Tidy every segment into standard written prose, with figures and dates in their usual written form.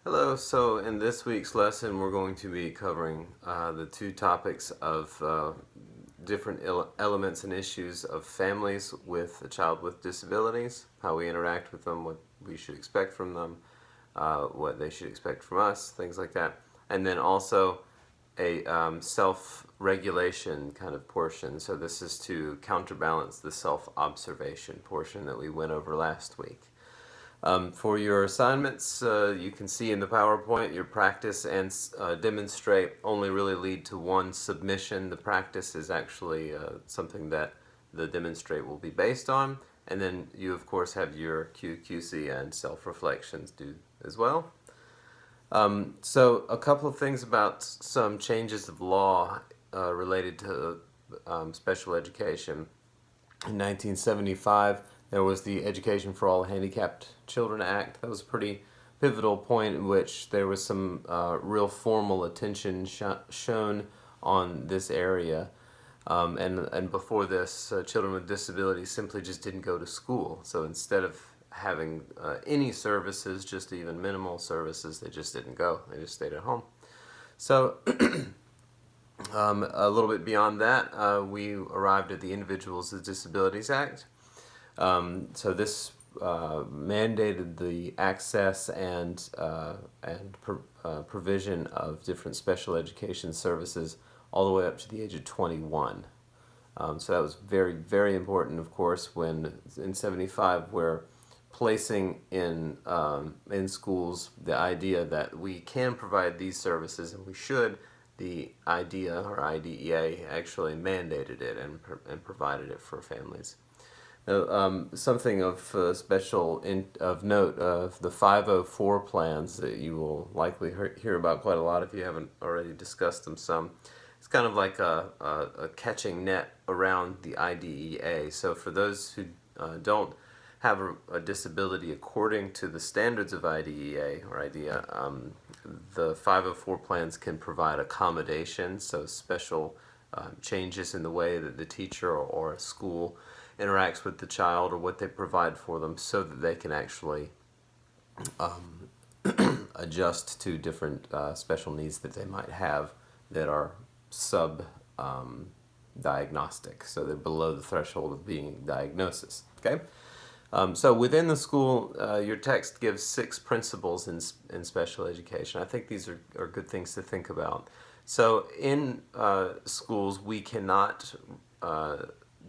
Hello, so in this week's lesson we're going to be covering the two topics of different elements and issues of families with a child with disabilities, how we interact with them, what we should expect from them, what they should expect from us, things like that. And then also a self-regulation kind of portion. So this is to counterbalance the self-observation portion that we went over last week. For your assignments, you can see in the PowerPoint your practice and demonstrate only really lead to one submission. The practice is actually something that the demonstrate will be based on. And then you, of course, have your QQC and self-reflections due as well. So a couple of things about some changes of law related to special education. In 1975, there was the Education for All Handicapped Children Act. That was a pretty pivotal point in which there was some real formal attention shown on this area. And before this, children with disabilities simply just didn't go to school. So instead of having any services, just even minimal services, they just didn't go. They just stayed at home. So a little bit beyond that, we arrived at the Individuals with Disabilities Act. So this mandated the access and provision of different special education services all the way up to the age of 21. So that was very, very important, of course, when in 75 we're placing in schools the idea that we can provide these services and we should. The IDEA or IDEA actually mandated it and provided it for families. Something of special of note of the 504 plans that you will likely hear about quite a lot if you haven't already discussed them some. It's kind of like a catching net around the IDEA. So for those who don't have a disability according to the standards of IDEA or IDEA, the 504 plans can provide accommodations, so special changes in the way that the teacher or a school interacts with the child or what they provide for them so that they can actually adjust to different special needs that they might have that are diagnostic, so they're below the threshold of being diagnosis. Okay, so within the school, your text gives 6 principles in special education. I think these are good things to think about. So in schools, we cannot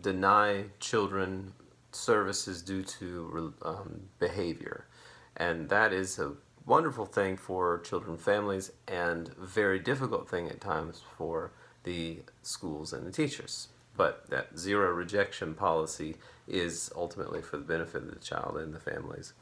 deny children services due to behavior, and that is a wonderful thing for children and families and a very difficult thing at times for the schools and the teachers. But that zero rejection policy is ultimately for the benefit of the child and the families.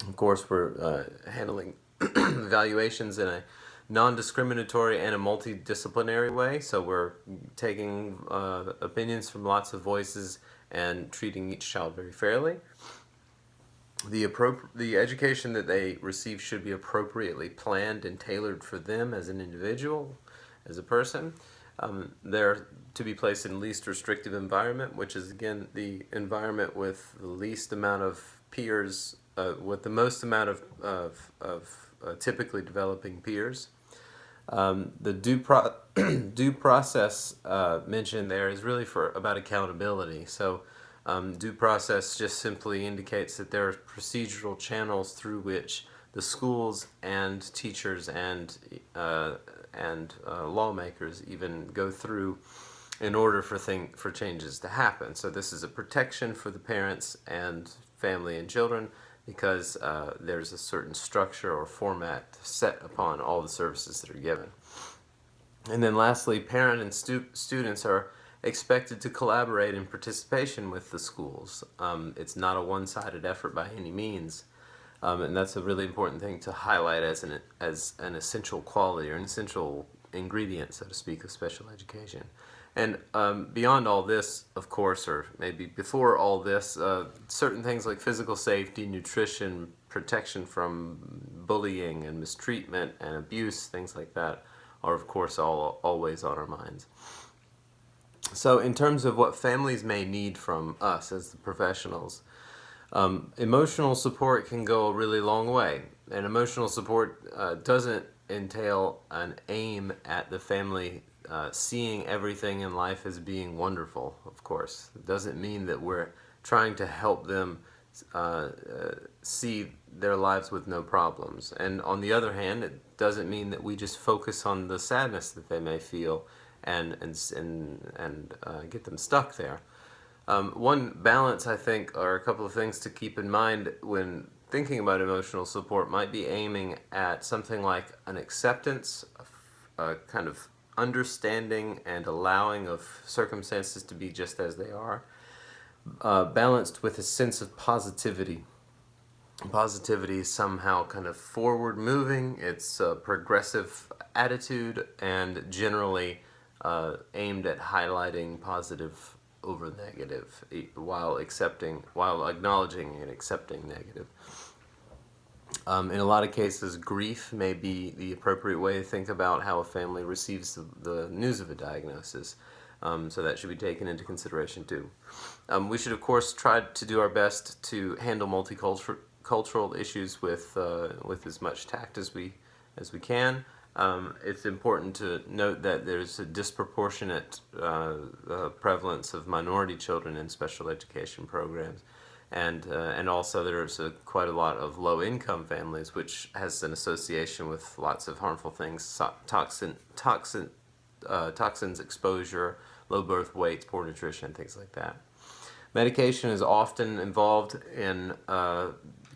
Of course, we're handling evaluations in a non-discriminatory and a multidisciplinary way, so we're taking opinions from lots of voices and treating each child very fairly. The education that they receive should be appropriately planned and tailored for them as an individual, as a person. They're to be placed in least restrictive environment, which is again the environment with the least amount of peers, with the most amount of typically developing peers. The due process mentioned there is really about accountability. So due process just simply indicates that there are procedural channels through which the schools and teachers and lawmakers even go through in order for changes to happen. So this is a protection for the parents and family and children, because there's a certain structure or format set upon all the services that are given. And then lastly, parent and students are expected to collaborate in participation with the schools. It's not a one-sided effort by any means, and that's a really important thing to highlight as an essential quality or an essential ingredient, so to speak, of special education. And beyond all this, of course, or maybe before all this, certain things like physical safety, nutrition, protection from bullying and mistreatment and abuse, things like that, are of course always on our minds. So in terms of what families may need from us as the professionals, emotional support can go a really long way. And emotional support doesn't entail an aim at the family seeing everything in life as being wonderful, of course. It doesn't mean that we're trying to help them see their lives with no problems. And on the other hand, it doesn't mean that we just focus on the sadness that they may feel and get them stuck there. One balance, I think, or a couple of things to keep in mind when thinking about emotional support might be aiming at something like an acceptance, a kind of understanding and allowing of circumstances to be just as they are, balanced with a sense of positivity. Positivity is somehow kind of forward moving, it's a progressive attitude, and generally aimed at highlighting positive over negative while acknowledging and accepting negative. In a lot of cases, grief may be the appropriate way to think about how a family receives the news of a diagnosis. So that should be taken into consideration too. We should, of course, try to do our best to handle multicultural issues with as much tact as we can. It's important to note that there's a disproportionate prevalence of minority children in special education programs, and also there's quite a lot of low-income families, which has an association with lots of harmful things: toxins exposure, low birth weights, poor nutrition, things like that. Medication is often involved in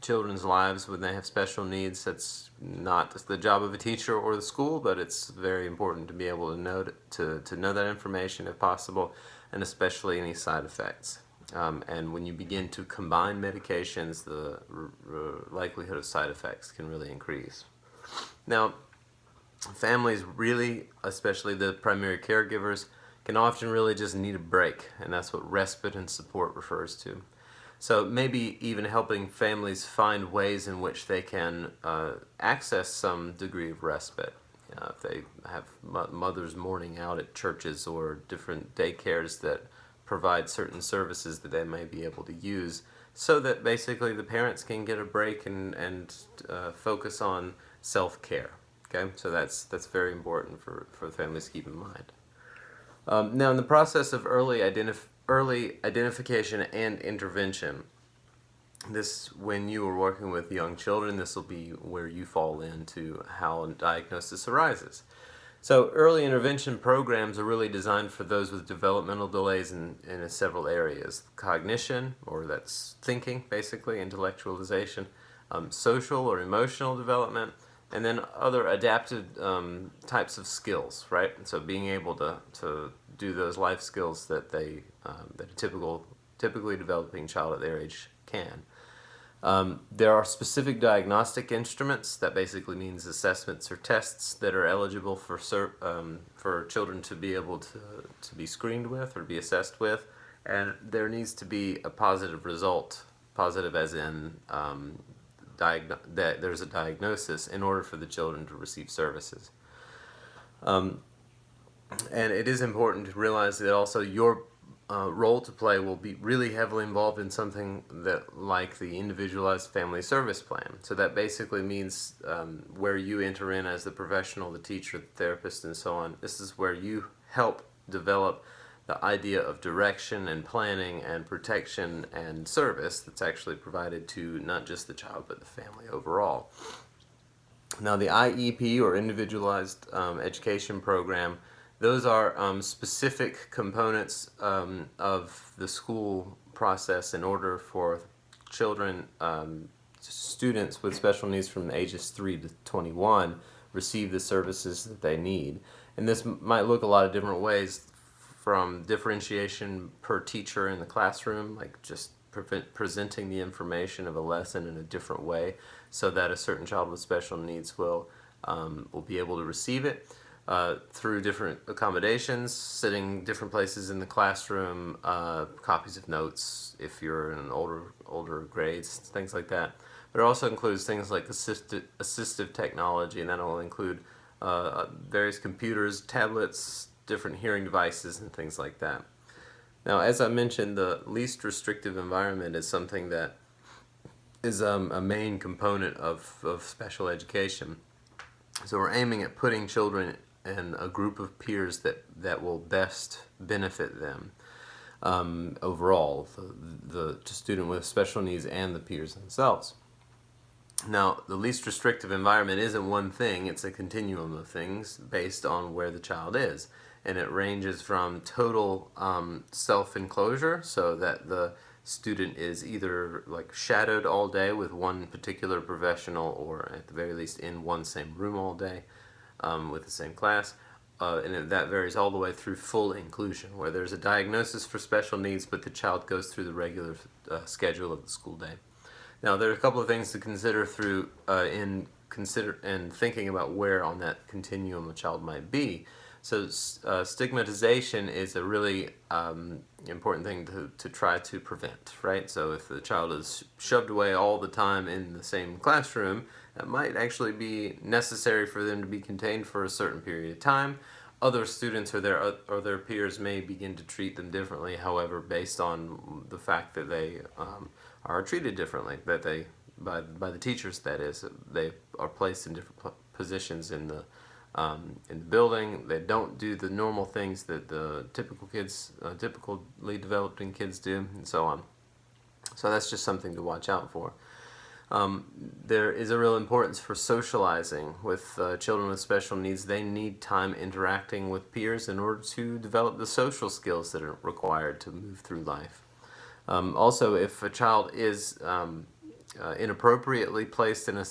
children's lives when they have special needs. That's not the job of a teacher or the school, but it's very important to be able to know that information if possible, and especially any side effects. And when you begin to combine medications, the likelihood of side effects can really increase. Now, families really, especially the primary caregivers, can often really just need a break, and that's what respite and support refers to. So maybe even helping families find ways in which they can access some degree of respite. If they have mothers mourning out at churches or different daycares that provide certain services that they may be able to use, so that basically the parents can get a break and focus on self-care. Okay, so that's very important for the families to keep in mind. Now, in the process of early identification and intervention, when you are working with young children, this will be where you fall into how a diagnosis arises. So early intervention programs are really designed for those with developmental delays in several areas: cognition, or that's thinking, basically, intellectualization, social or emotional development, and then other adapted types of skills, right? And so being able to do those life skills that a typically developing child at their age can. There are specific diagnostic instruments, that basically means assessments or tests that are eligible for children to be able to be screened with or be assessed with, and there needs to be a positive result, positive as in that there's a diagnosis, in order for the children to receive services. And it is important to realize that also your role to play will be really heavily involved in something that like the individualized family service plan. So that basically means where you enter in as the professional, the teacher, the therapist, and so on. This is where you help develop the idea of direction and planning and protection and service that's actually provided to not just the child but the family overall. Now, the IEP, or Individualized Education Program, those are specific components of the school process in order for children, students with special needs from ages 3 to 21 receive the services that they need. And this might look a lot of different ways, from differentiation per teacher in the classroom, like just presenting the information of a lesson in a different way so that a certain child with special needs will be able to receive it, through different accommodations, sitting different places in the classroom, copies of notes if you're in older grades, things like that. But it also includes things like assistive technology, and that will include various computers, tablets, different hearing devices, and things like that. Now, as I mentioned, the least restrictive environment is something that is a main component of special education. So we're aiming at putting children in a group of peers that will best benefit them overall, the student with special needs and the peers themselves. Now, the least restrictive environment isn't one thing, it's a continuum of things based on where the child is. And it ranges from total self-enclosure, so that the student is either like shadowed all day with one particular professional, or at the very least in one same room all day with the same class. And that varies all the way through full inclusion, where there's a diagnosis for special needs, but the child goes through the regular schedule of the school day. Now, there are a couple of things to consider through in thinking about where on that continuum a child might be. So stigmatization is a really important thing to try to prevent, right? So if the child is shoved away all the time in the same classroom, that might actually be necessary for them to be contained for a certain period of time. Other students or their peers may begin to treat them differently, however, based on the fact that they are treated differently, that they by the teachers, that is, they are placed in different positions in the building. They don't do the normal things that the typically developing kids do, and so on. So that's just something to watch out for. There is a real importance for socializing with children with special needs. They need time interacting with peers in order to develop the social skills that are required to move through life. Also, if a child is inappropriately placed in a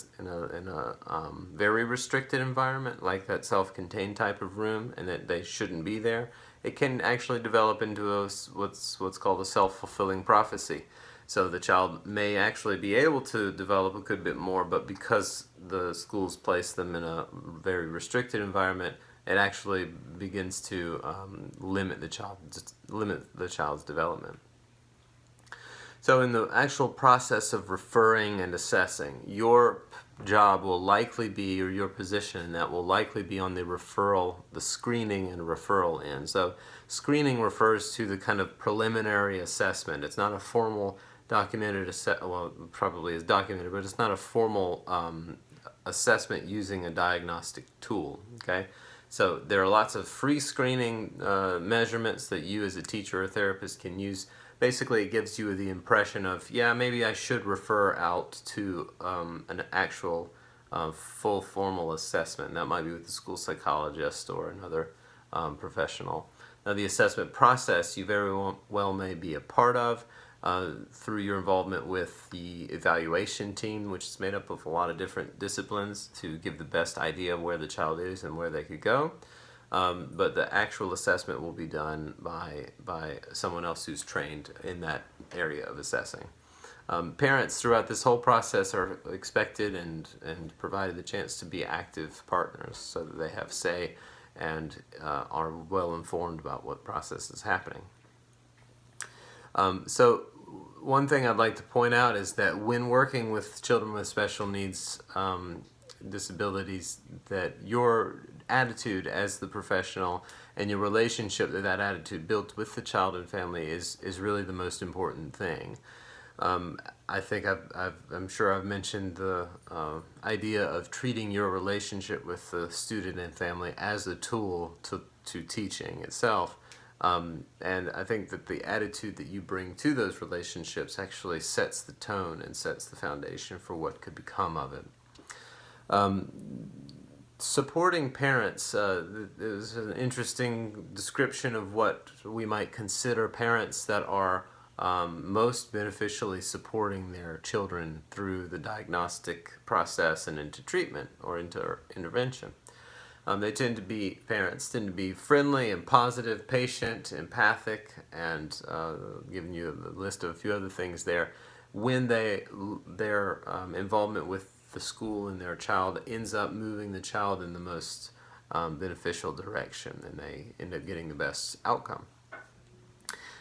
very restricted environment, like that self-contained type of room, and that they shouldn't be there, it can actually develop into what's called a self-fulfilling prophecy. So the child may actually be able to develop a good bit more, but because the schools place them in a very restricted environment, it actually begins to limit the child's development. So in the actual process of referring and assessing, your job will likely be, or your position in that will likely be on the referral, the screening and referral end. So screening refers to the kind of preliminary assessment. It's not a formal documented well, probably is documented, but it's not a formal assessment using a diagnostic tool. Okay, so there are lots of free screening measurements that you as a teacher or therapist can use. Basically, it gives you the impression of, yeah, maybe I should refer out to an actual full formal assessment. That might be with the school psychologist or another professional. Now, the assessment process you very well may be a part of through your involvement with the evaluation team, which is made up of a lot of different disciplines to give the best idea of where the child is and where they could go. But the actual assessment will be done by someone else who's trained in that area of assessing. Parents throughout this whole process are expected and provided the chance to be active partners, so that they have say and are well informed about what process is happening. So one thing I'd like to point out is that when working with children with special needs disabilities, that your attitude as the professional and your relationship that attitude built with the child and family is really the most important thing. I think I'm sure I've mentioned the idea of treating your relationship with the student and family as a tool to teaching itself. And I think that the attitude that you bring to those relationships actually sets the tone and sets the foundation for what could become of it. Supporting parents is an interesting description of what we might consider parents that are most beneficially supporting their children through the diagnostic process and into treatment or into intervention. Parents tend to be friendly and positive, patient, empathic, and giving you a list of a few other things there. When their involvement with the school and their child ends up moving the child in the most beneficial direction, and they end up getting the best outcome.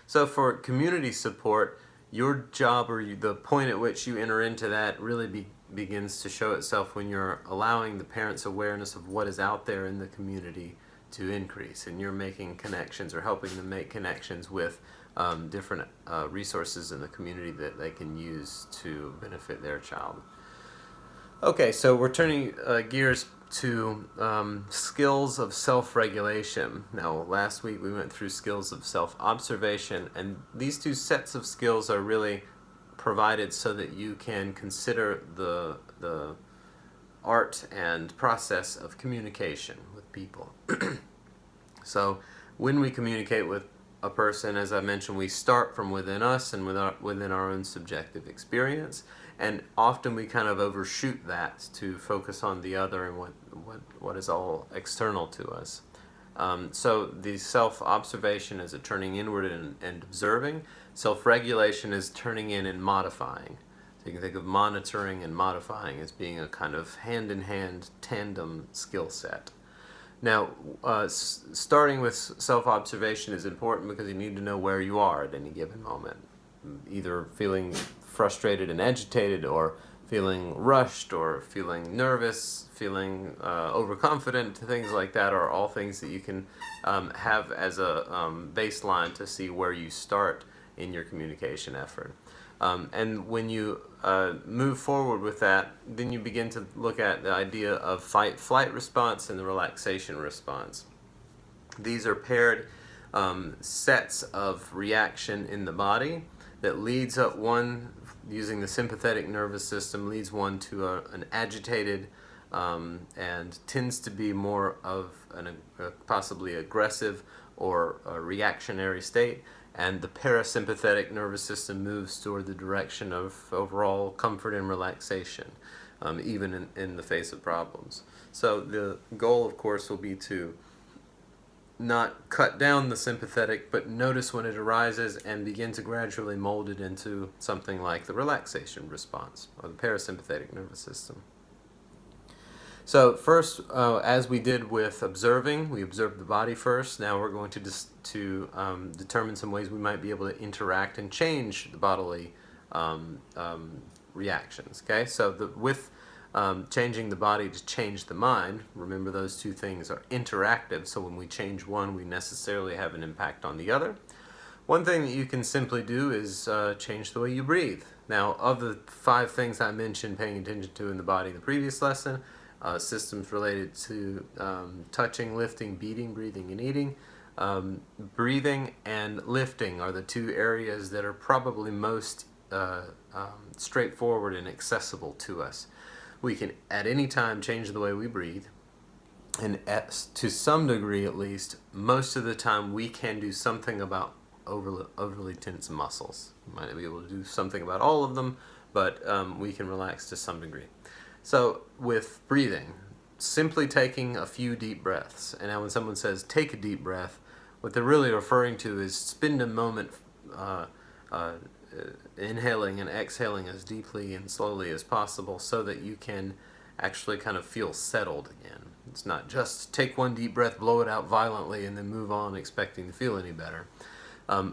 So for community support, your job, or the point at which you enter into that, really begins to show itself when you're allowing the parents' awareness of what is out there in the community to increase, and you're making connections or helping them make connections with different resources in the community that they can use to benefit their child. Okay, so we're turning gears to skills of self-regulation. Now, last week we went through skills of self-observation, and these two sets of skills are really provided so that you can consider the art and process of communication with people. So when we communicate with a person, as I mentioned, we start from within us and within our own subjective experience, and often we kind of overshoot that to focus on the other and what is all external to us. So the self-observation is a turning inward and observing. Self-regulation is turning in and modifying. So you can think of monitoring and modifying as being a kind of hand-in-hand tandem skill set. Now, starting with self-observation is important because you need to know where you are at any given moment. Either feeling frustrated and agitated, or feeling rushed, or feeling nervous, feeling overconfident, things like that are all things that you can have as a baseline to see where you start in your communication effort. And when you move forward with that, then you begin to look at the idea of fight-flight response and the relaxation response. These are paired sets of reaction in the body that leads up one, using the sympathetic nervous system, leads one to an agitated and tends to be more of a possibly aggressive or a reactionary state. And the parasympathetic nervous system moves toward the direction of overall comfort and relaxation, even in the face of problems. So the goal, of course, will be to not cut down the sympathetic, but notice when it arises and begin to gradually mold it into something like the relaxation response, or the parasympathetic nervous system. So first, as we did with observing, we observed the body first. Now we're going to determine some ways we might be able to interact and change the bodily reactions. Okay, so with changing the body to change the mind, remember those two things are interactive, so when we change one, we necessarily have an impact on the other. One thing that you can simply do is change the way you breathe. Now, of the 5 things I mentioned paying attention to in the body in the previous lesson, systems related to touching, lifting, beating, breathing, and eating. Breathing and lifting are the 2 areas that are probably most straightforward and accessible to us. We can at any time change the way we breathe, and to some degree at least, most of the time we can do something about overly tense muscles. We might not be able to do something about all of them, but we can relax to some degree. So with breathing, simply taking a few deep breaths. And now when someone says take a deep breath, what they're really referring to is spend a moment inhaling and exhaling as deeply and slowly as possible so that you can actually kind of feel settled again. It's not just take one deep breath, blow it out violently, and then move on expecting to feel any better.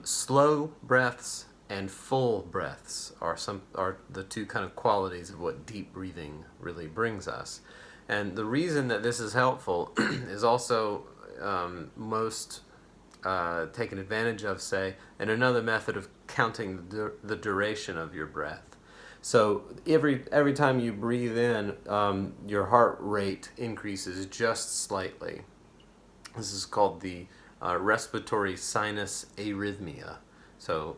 Slow breaths and full breaths are the 2 kind of qualities of what deep breathing really brings us. And the reason that this is helpful is also most taken advantage of, say, in another method of counting the duration of your breath. So every time you breathe in, your heart rate increases just slightly. This is called the respiratory sinus arrhythmia. So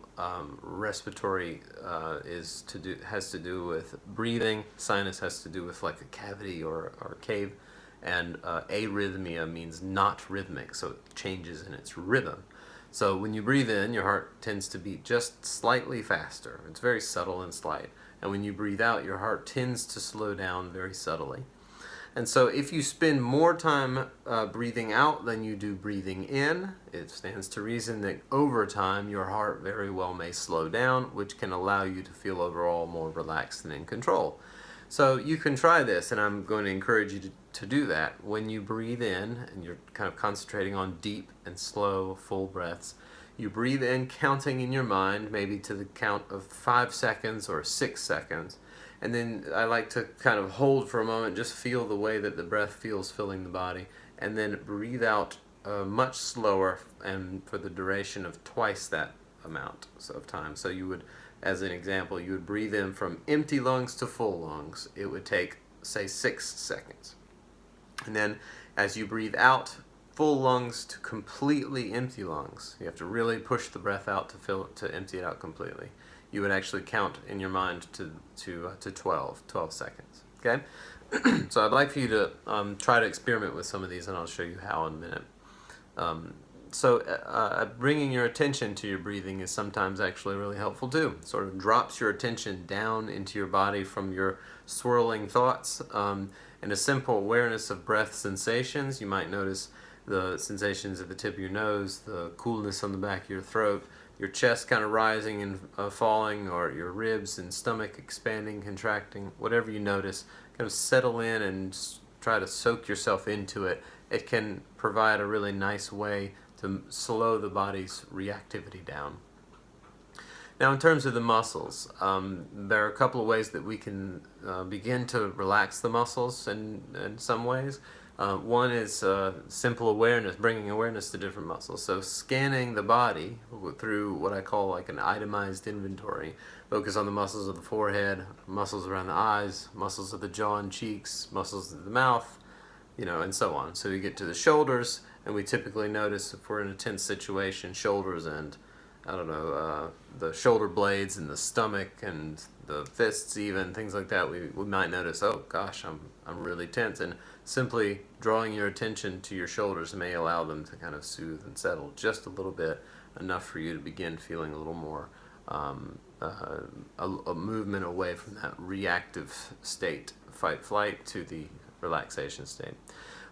respiratory has to do with breathing. Sinus has to do with like a cavity or cave. And arrhythmia means not rhythmic, so it changes in its rhythm. So when you breathe in, your heart tends to beat just slightly faster. It's very subtle and slight. And when you breathe out, your heart tends to slow down very subtly. And so if you spend more time breathing out than you do breathing in, it stands to reason that over time your heart very well may slow down, which can allow you to feel overall more relaxed and in control. So you can try this, and I'm going to encourage you to do that. When you breathe in, and you're kind of concentrating on deep and slow, full breaths, you breathe in counting in your mind, maybe to the count of 5 seconds or 6 seconds. And then I like to kind of hold for a moment, just feel the way that the breath feels filling the body, and then breathe out much slower and for the duration of twice that amount of time. So you would, as an example, you would breathe in from empty lungs to full lungs. It would take, say, 6 seconds. And then as you breathe out, full lungs to completely empty lungs, you have to really push the breath out to empty it out completely. You would actually count in your mind to 12 seconds. Okay? So I'd like for you to try to experiment with some of these, and I'll show you how in a minute. Bringing your attention to your breathing is sometimes actually really helpful too. It sort of drops your attention down into your body from your swirling thoughts. And a simple awareness of breath sensations. You might notice the sensations at the tip of your nose, the coolness on the back of your throat, your chest kind of rising and falling, or your ribs and stomach expanding, contracting. Whatever you notice, kind of settle in and try to soak yourself into it. It can provide a really nice way to slow the body's reactivity down. Now, in terms of the muscles, there are a couple of ways that we can begin to relax the muscles in some ways. One is simple awareness, bringing awareness to different muscles. So scanning the body through what I call like an itemized inventory. Focus on the muscles of the forehead, muscles around the eyes, muscles of the jaw and cheeks, muscles of the mouth, and so on. So you get to the shoulders, and we typically notice if we're in a tense situation, shoulders and the shoulder blades and the stomach and the fists, even things like that. We might notice, oh gosh, I'm really tense, and simply drawing your attention to your shoulders may allow them to kind of soothe and settle just a little bit, enough for you to begin feeling a little more a movement away from that reactive state, fight flight, to the relaxation state.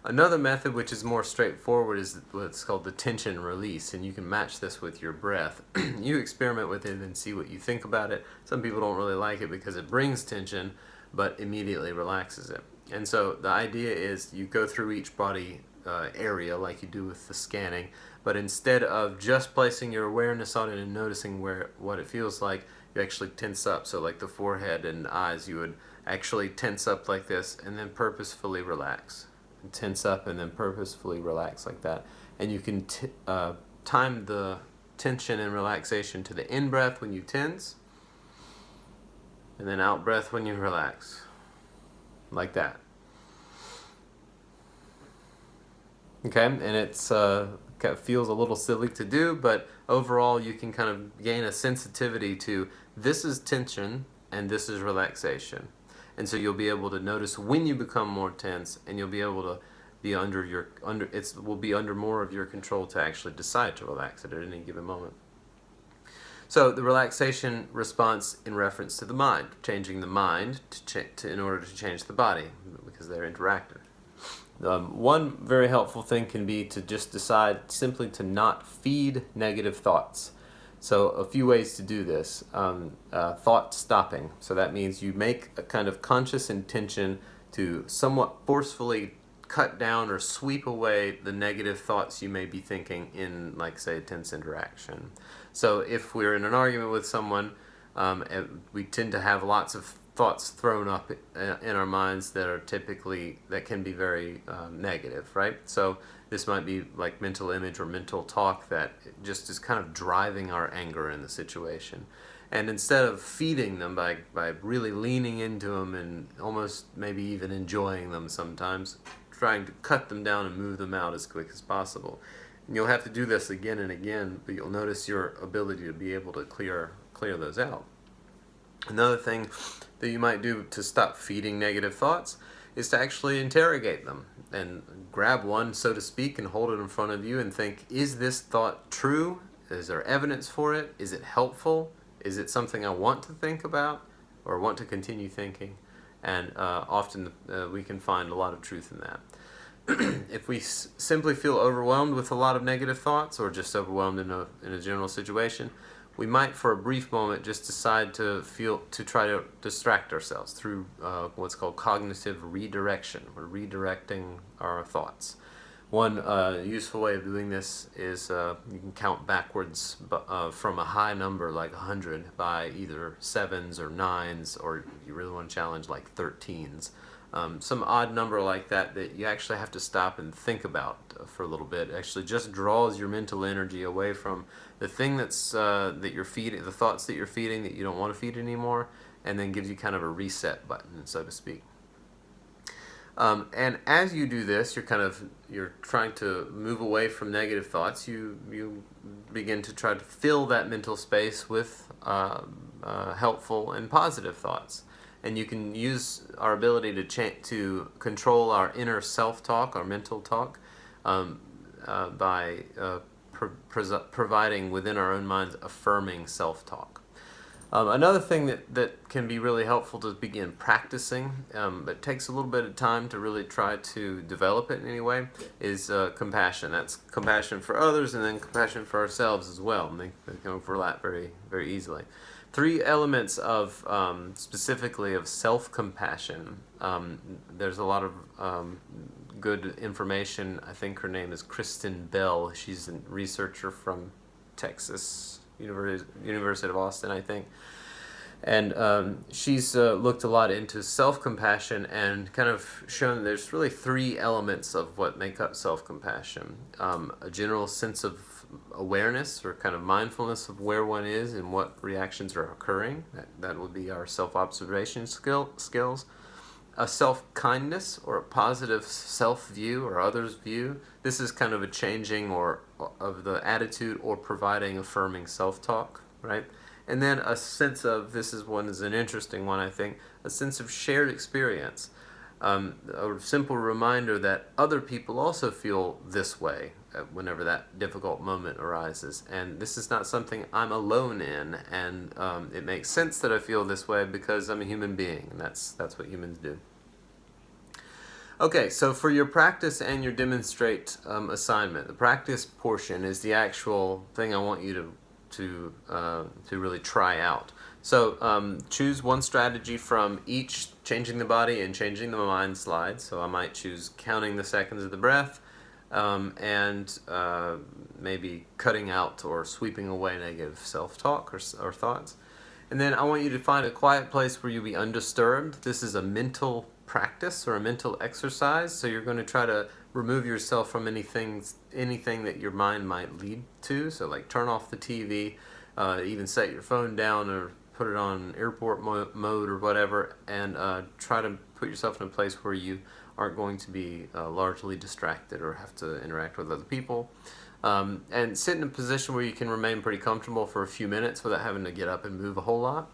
Another method, which is more straightforward, is what's called the tension release, and you can match this with your breath. You experiment with it and see what you think about it. Some people don't really like it because it brings tension, but immediately relaxes it. And so the idea is you go through each body area like you do with the scanning, but instead of just placing your awareness on it and noticing what it feels like, you actually tense up. So like the forehead and eyes, you would actually tense up like this and then purposefully relax. And tense up and then purposefully relax like that. And you can time the tension and relaxation to the in-breath when you tense, and then out-breath when you relax. Like that. Okay, and it's kind of feels a little silly to do, but overall you can kind of gain a sensitivity to this is tension and this is relaxation. And so you'll be able to notice when you become more tense, and you'll be able to be will be under more of your control to actually decide to relax it at any given moment. So the relaxation response in reference to the mind, changing the mind in order to change the body, because they're interactive. One very helpful thing can be to just decide simply to not feed negative thoughts. So a few ways to do this. Thought stopping. So that means you make a kind of conscious intention to somewhat forcefully cut down or sweep away the negative thoughts you may be thinking in, like, say, a tense interaction. So if we're in an argument with someone, we tend to have lots of thoughts thrown up in our minds that can be very negative, right? So this might be like mental image or mental talk that just is kind of driving our anger in the situation. And instead of feeding them by really leaning into them and almost maybe even enjoying them sometimes, trying to cut them down and move them out as quick as possible. And you'll have to do this again and again, but you'll notice your ability to be able to clear those out. Another thing that you might do to stop feeding negative thoughts is to actually interrogate them and grab one, so to speak, and hold it in front of you and think, is this thought true? Is there evidence for it? Is it helpful? Is it something I want to think about or want to continue thinking? And often we can find a lot of truth in that. If we simply feel overwhelmed with a lot of negative thoughts, or just overwhelmed in a general situation, we might for a brief moment just decide to try to distract ourselves through what's called cognitive redirection. We're redirecting our thoughts. One useful way of doing this is you can count backwards from a high number like 100 by either 7s or 9s, or you really want to challenge like 13s. Some odd number like that you actually have to stop and think about for a little bit. It actually just draws your mental energy away from the thing that's that you're feeding, the thoughts that you're feeding that you don't want to feed anymore, and then gives you kind of a reset button, so to speak. And as you do this, you're trying to move away from negative thoughts. You begin to try to fill that mental space with helpful and positive thoughts. And you can use our ability to control our inner self-talk, our mental talk, by providing within our own minds affirming self-talk. Another thing that can be really helpful to begin practicing, but takes a little bit of time to really try to develop it in any way, is compassion. That's compassion for others and then compassion for ourselves as well. And they can overlap very, very easily. 3 elements of specifically of self-compassion. There's a lot of good information. I think her name is Kristen Bell. She's a researcher from Texas University of Austin, I think. And she's looked a lot into self-compassion and kind of shown there's really 3 elements of what make up self-compassion. A general sense of awareness or kind of mindfulness of where one is and what reactions are occurring. That would be our self-observation skills. A self-kindness or a positive self-view or others' view. This is kind of a changing of the attitude or providing affirming self-talk, right? And then a sense of, this is an interesting one, I think, a sense of shared experience. A simple reminder that other people also feel this way whenever that difficult moment arises. And this is not something I'm alone in, and it makes sense that I feel this way because I'm a human being, and that's what humans do. Okay, so for your practice and your demonstrate assignment, the practice portion is the actual thing I want you to really try out. So choose one strategy from each changing the body and changing the mind slide. So I might choose counting the seconds of the breath and maybe cutting out or sweeping away negative self-talk or thoughts. And then I want you to find a quiet place where you'll be undisturbed. This is a mental practice or a mental exercise, so you're going to try to remove yourself from anything that your mind might lead to. So like turn off the TV, even set your phone down or put it on airport mode or whatever, and try to put yourself in a place where you aren't going to be largely distracted or have to interact with other people. And sit in a position where you can remain pretty comfortable for a few minutes without having to get up and move a whole lot.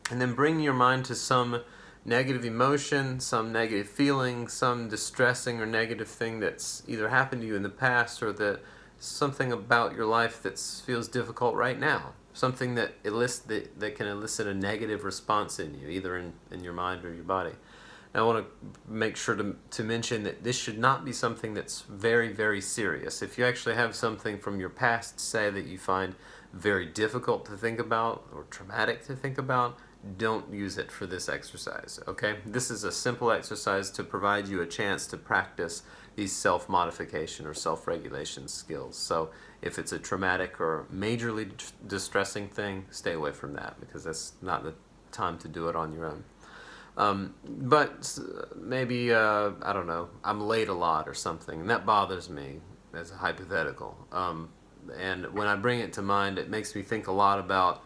And then bring your mind to some negative emotion, some negative feeling, some distressing or negative thing that's either happened to you in the past or that something about your life that feels difficult right now. Something that can elicit a negative response in you, either in your mind or your body. Now, I want to make sure to mention that this should not be something that's very, very serious. If you actually have something from your past, say, that you find very difficult to think about or traumatic to think about, don't use it for this exercise, okay? This is a simple exercise to provide you a chance to practice these self-modification or self-regulation skills. So if it's a traumatic or majorly distressing thing, stay away from that because that's not the time to do it on your own. But maybe, I don't know, I'm late a lot or something, and that bothers me as a hypothetical. And when I bring it to mind, it makes me think a lot about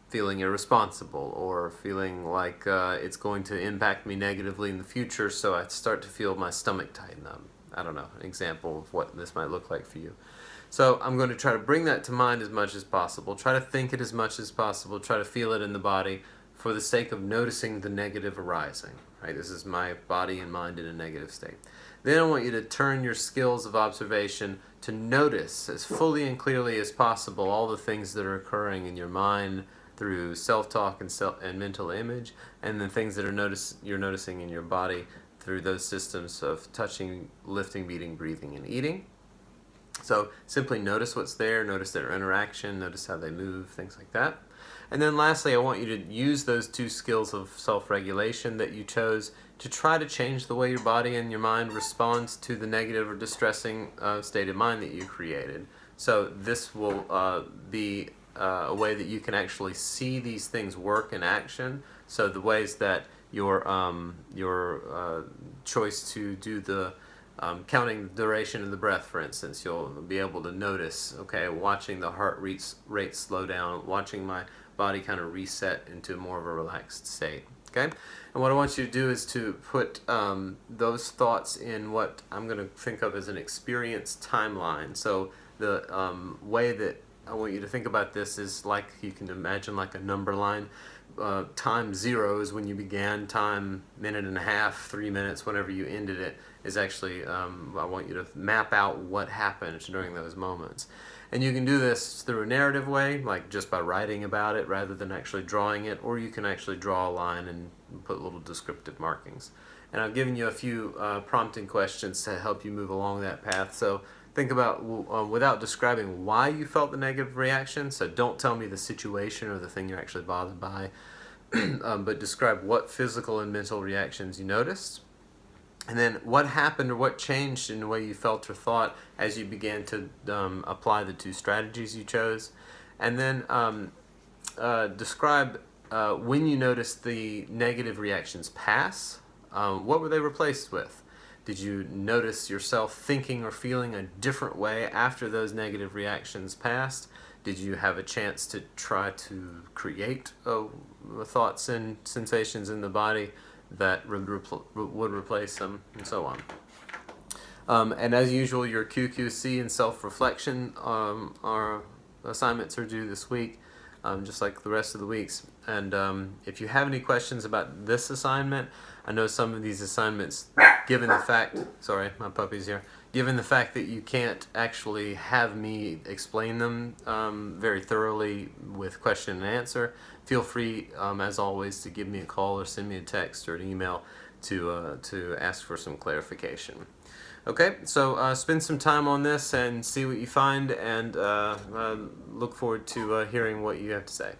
feeling irresponsible or feeling like it's going to impact me negatively in the future, so I start to feel my stomach tighten up. I don't know, an example of what this might look like for you. So I'm going to try to bring that to mind as much as possible, try to think it as much as possible, try to feel it in the body for the sake of noticing the negative arising. Right? This is my body and mind in a negative state. Then I want you to turn your skills of observation to notice as fully and clearly as possible all the things that are occurring in your mind through self-talk and mental image, and the things that you're noticing in your body through those systems of touching, lifting, beating, breathing, and eating. So simply notice what's there, notice their interaction, notice how they move, things like that. And then lastly, I want you to use those 2 skills of self-regulation that you chose to try to change the way your body and your mind responds to the negative or distressing state of mind that you created. So this will be a way that you can actually see these things work in action. So the ways that your choice to do the counting the duration of the breath, for instance. You'll be able to notice, okay, watching the heart rate slow down, watching my body kind of reset into more of a relaxed state. Okay? And what I want you to do is to put those thoughts in what I'm going to think of as an experience timeline. So the way that I want you to think about this is like, you can imagine like a number line. Time 0 is when you began, time minute and a half, 3 minutes, whenever you ended it, is actually, I want you to map out what happened during those moments. And you can do this through a narrative way, like just by writing about it rather than actually drawing it, or you can actually draw a line and put little descriptive markings. And I've given you a few prompting questions to help you move along that path. So think about, without describing why you felt the negative reaction, so don't tell me the situation or the thing you're actually bothered by, but describe what physical and mental reactions you noticed. And then what happened or what changed in the way you felt or thought as you began to apply the 2 strategies you chose. And then describe when you noticed the negative reactions pass, what were they replaced with? Did you notice yourself thinking or feeling a different way after those negative reactions passed? Did you have a chance to try to create thoughts and sensations in the body that would replace them, and so on? And as usual, your QQC and self-reflection our assignments are due this week, just like the rest of the weeks. And if you have any questions about this assignment, I know some of these assignments, given the fact, sorry, my puppy's here, given the fact that you can't actually have me explain them very thoroughly with question and answer, feel free, as always, to give me a call or send me a text or an email to ask for some clarification. Okay, so spend some time on this and see what you find, and look forward to hearing what you have to say.